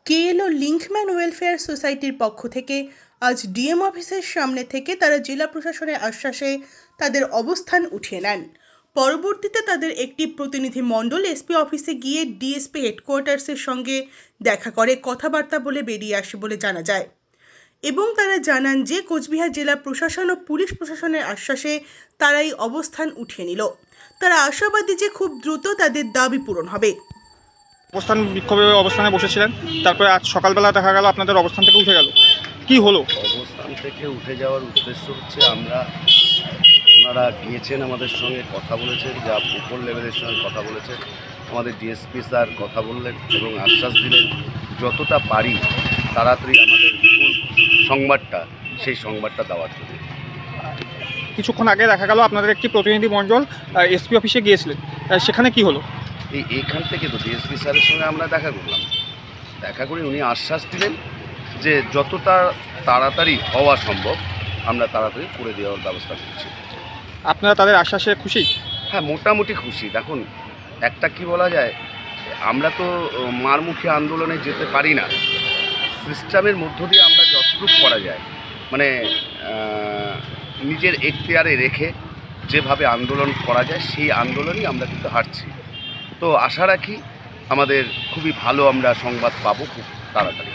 KLO linkman welfare সোসাইটির পক্ষ থেকে আজ ডিএম অফিসের সামনে থেকে তারা জেলা প্রশাসনের আশ্বাসে তাদের অবস্থান উঠিয়ে নেন। পরবর্তীতে তাদের একটি প্রতিনিধি মণ্ডল এসপি অফিসে গিয়ে ডিএসপি হেডকোয়ার্টার্সের সঙ্গে দেখা করে কথাবার্তা বলে বেরিয়ে আসে বলে জানা যায় এবং তারা জানান যে কোচবিহার জেলা প্রশাসন ও পুলিশ প্রশাসনের আশ্বাসে তারাই অবস্থান উঠিয়ে নিল। তারা আশাবাদী যে খুব দ্রুত তাদের দাবি পূরণ হবে। অবস্থানে বসেছিলেন, তারপরে আজ সকালবেলা দেখা গেল আপনাদের অবস্থান থেকে উঠে গেল, কি হলো? অবস্থান থেকে উঠে যাওয়ার উদ্দেশ্য হচ্ছে ওনারা গিয়েছেন, আমাদের সঙ্গে কথা বলেছেন, যা উপর লেভেলের সঙ্গে কথা বলেছেন, আমাদের ডিএসপি স্যার কথা বললেন এবং আশ্বাস দিলেন যতটা পারি তাড়াতাড়ি আমাদের ফুল সংবাদটা সেই সংবাদটা দেওয়ার জন্য। কিছুক্ষণ আগে দেখা গেল আপনাদের একটি প্রতিনিধি মণ্ডল এসপি অফিসে গিয়েছিলেন, সেখানে কি হলো? এইখান থেকে তো ডিএসপি স্যারের সঙ্গে আমরা দেখা করলাম, দেখা করে উনি আশ্বাস দিলেন যে যতটা তাড়াতাড়ি হওয়া সম্ভব আমরা তাড়াতাড়ি করে দেওয়ার ব্যবস্থা করছি। আপনারা তাদের আশ্বাসে খুশি? হ্যাঁ, মোটামুটি খুশি। দেখুন, একটা কি বলা যায়, আমরা তো মারমুখী আন্দোলনে যেতে পারি না, সিস্টেমের মধ্য দিয়ে আমরা যতটুকু করা যায় মানে নিজের এখতিয়ারে রেখে যেভাবে আন্দোলন করা যায় সেই আন্দোলনই আমরা কিন্তু হাঁটছি। তো আশা রাখি আমাদের খুবই ভালো আমরা সংবাদ পাবো খুব তাড়াতাড়ি।